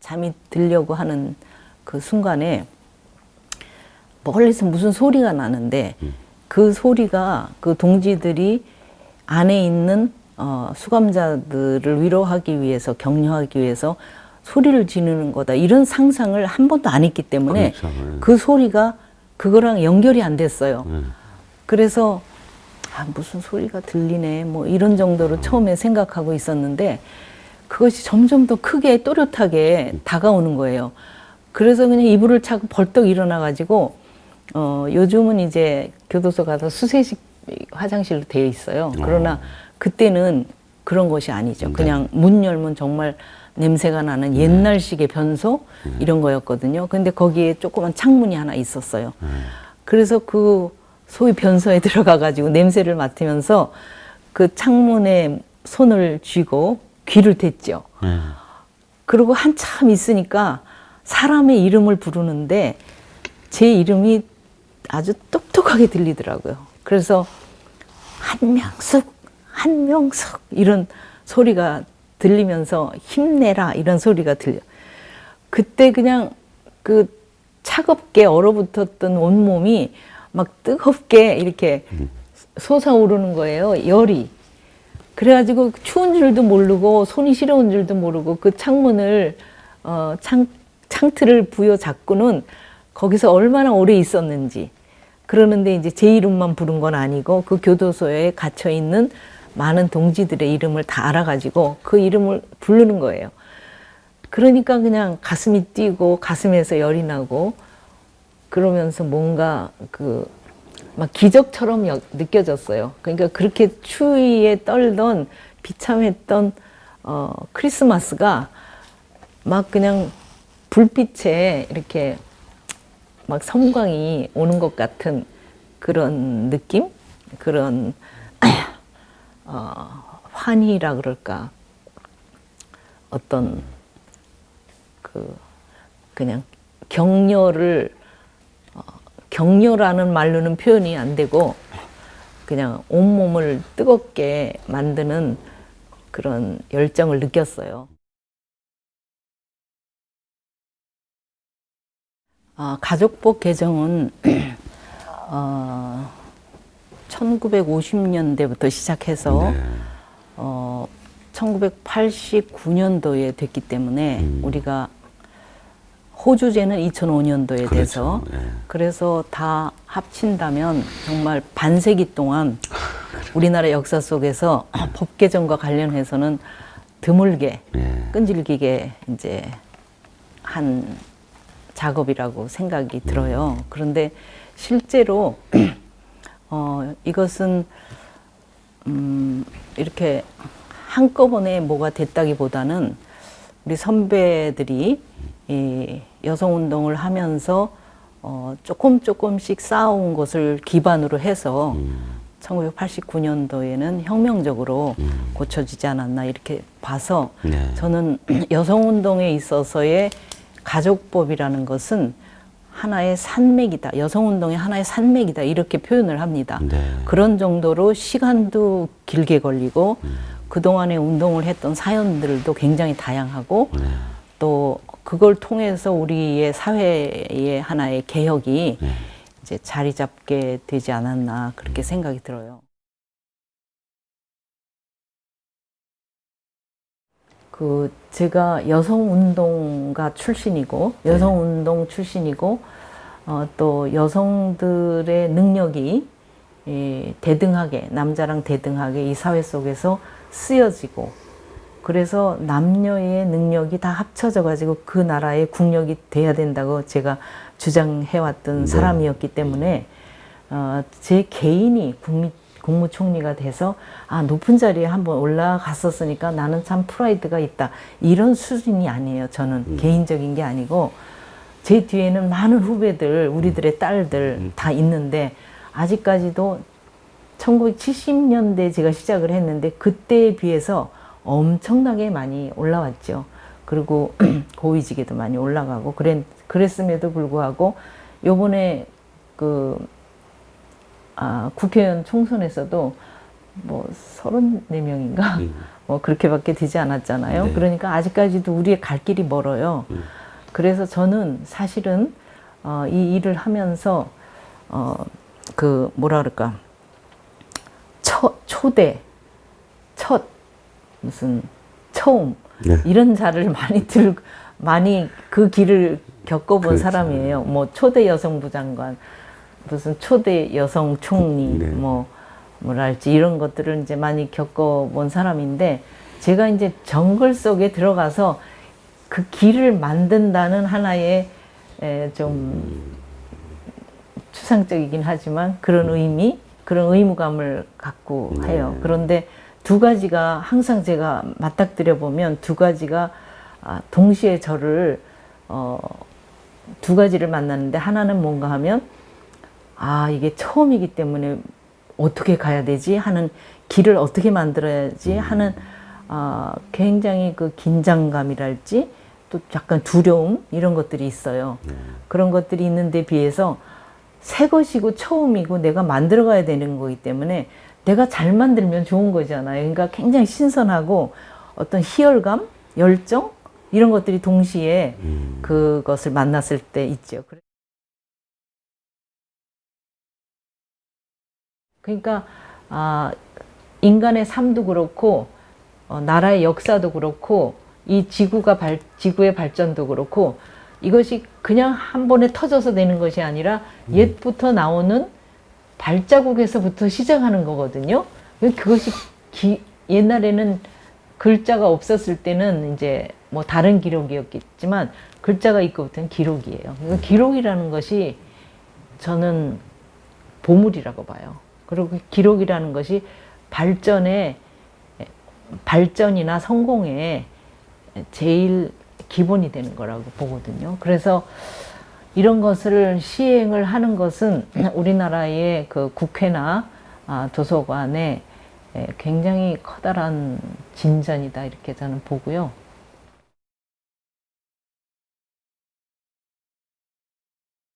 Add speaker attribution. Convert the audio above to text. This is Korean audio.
Speaker 1: 잠이 들려고 하는 그 순간에 멀리서 무슨 소리가 나는데 그 소리가 그 동지들이 안에 있는 수감자들을 위로하기 위해서, 격려하기 위해서 소리를 지르는 거다, 이런 상상을 한 번도 안 했기 때문에
Speaker 2: 그렇죠.
Speaker 1: 그 소리가 그거랑 연결이 안 됐어요. 그래서 무슨 소리가 들리네 뭐 이런 정도로 처음에 생각하고 있었는데 그것이 점점 더 크게 또렷하게 다가오는 거예요. 그래서 그냥 이불을 차고 벌떡 일어나 가지고 요즘은 이제 교도소 가서 수세식 화장실로 되어 있어요. 그러나 그때는 그런 것이 아니죠. 그냥 문 열면 정말 냄새가 나는 옛날식의 변소 이런 거였거든요. 근데 거기에 조그만 창문이 하나 있었어요. 그래서 그 소위 변소에 들어가 가지고 냄새를 맡으면서 그 창문에 손을 쥐고 귀를 댔죠. 그리고 한참 있으니까 사람의 이름을 부르는데 제 이름이 아주 똑똑하게 들리더라고요. 그래서 한명숙, 한명숙 이런 소리가 들리면서 힘내라 이런 소리가 들려. 그때 그냥 그 차갑게 얼어붙었던 온몸이 막 뜨겁게 이렇게 솟아오르는 거예요. 열이. 그래가지고 추운 줄도 모르고 손이 시려운 줄도 모르고 그 창문을 창틀을 부여잡고는 거기서 얼마나 오래 있었는지. 그러는데 이제 제 이름만 부른 건 아니고 그 교도소에 갇혀 있는 많은 동지들의 이름을 다 알아가지고 그 이름을 부르는 거예요. 그러니까 그냥 가슴이 뛰고 가슴에서 열이 나고 그러면서 뭔가 막 기적처럼 느껴졌어요. 그러니까 그렇게 추위에 떨던 비참했던 크리스마스가 막 그냥 불빛에 이렇게 막 섬광이 오는 것 같은 그런 느낌? 그런 환희라 그럴까? 어떤 그냥 격려라는 말로는 표현이 안 되고 그냥 온몸을 뜨겁게 만드는 그런 열정을 느꼈어요. 가족법 개정은 1950년대부터 시작해서
Speaker 2: 네.
Speaker 1: 1989년도에 됐기 때문에 우리가 호주제는 2005년도에
Speaker 2: 그렇죠.
Speaker 1: 돼서 그래서 다 합친다면 정말 반세기 동안 우리나라 역사 속에서 법 개정과 관련해서는 드물게 끈질기게 이제 한 작업이라고 생각이 들어요. 그런데 실제로 이것은 이렇게 한꺼번에 뭐가 됐다기보다는 우리 선배들이 이 여성운동을 하면서 조금씩 쌓아온 것을 기반으로 해서 1989년도에는 혁명적으로 고쳐지지 않았나 이렇게 봐서 저는 여성운동에 있어서의 가족법이라는 것은 하나의 산맥이다. 여성운동의 하나의 산맥이다. 이렇게 표현을 합니다. 그런 정도로 시간도 길게 걸리고 그동안에 운동을 했던 사연들도 굉장히 다양하고 또 그걸 통해서 우리의 사회의 하나의 개혁이 이제 자리 잡게 되지 않았나 그렇게 생각이 들어요. 제가 여성운동가 출신이고 여성운동 출신이고 또 여성들의 능력이 대등하게 남자랑 대등하게 이 사회 속에서 쓰여지고 그래서 남녀의 능력이 다 합쳐져 가지고 그 나라의 국력이 돼야 된다고 제가 주장해왔던 사람이었기 때문에 제 개인이 국무총리가 돼서 높은 자리에 한번 올라갔었으니까 나는 참 프라이드가 있다 이런 수준이 아니에요. 저는 개인적인 게 아니고 제 뒤에는 많은 후배들 우리들의 딸들 다 있는데 아직까지도 1970년대 제가 시작을 했는데 그때에 비해서 엄청나게 많이 올라왔죠. 그리고 고위직에도 많이 올라가고 그랬음에도 불구하고 요번에 국회의원 총선에서도 뭐 34명인가 뭐 그렇게밖에 되지 않았잖아요. 네. 그러니까 아직까지도 우리의 갈 길이 멀어요. 그래서 저는 사실은 이 일을 하면서 그 뭐라 그럴까 초대 첫 무슨 처음 네. 이런 자를 많이 그 길을 겪어본 그렇죠. 사람이에요. 뭐 초대 여성부 장관, 무슨 초대 여성 총리, 네. 뭐랄지 이런 것들을 이제 많이 겪어본 사람인데 제가 이제 정글 속에 들어가서 그 길을 만든다는 하나의 좀 추상적이긴 하지만 그런 의미, 그런 의무감을 갖고 해요. 그런데 두 가지가 항상 제가 맞닥뜨려 보면 두 가지가 동시에 저를 두 가지를 만났는데 하나는 뭔가 하면 이게 처음이기 때문에 어떻게 가야 되지 하는 길을 어떻게 만들어야지 하는 굉장히 그 긴장감이랄지 또 약간 두려움 이런 것들이 있어요. 그런 것들이 있는데 비해서 새 것이고 처음이고 내가 만들어가야 되는 거기 때문에 내가 잘 만들면 좋은 거잖아요. 그러니까 굉장히 신선하고 어떤 희열감, 열정 이런 것들이 동시에 그것을 만났을 때 있죠. 그러니까 인간의 삶도 그렇고 나라의 역사도 그렇고 이 지구의 발전도 그렇고 이것이 그냥 한 번에 터져서 되는 것이 아니라 옛부터 나오는 발자국에서부터 시작하는 거거든요. 그것이 옛날에는 글자가 없었을 때는 이제 뭐 다른 기록이었겠지만 글자가 있고부터는 기록이에요. 기록이라는 것이 저는 보물이라고 봐요. 그리고 기록이라는 것이 발전이나 성공에 제일 기본이 되는 거라고 보거든요. 그래서 이런 것을 시행을 하는 것은 우리나라의 그 국회나 도서관에 굉장히 커다란 진전이다 이렇게 저는 보고요.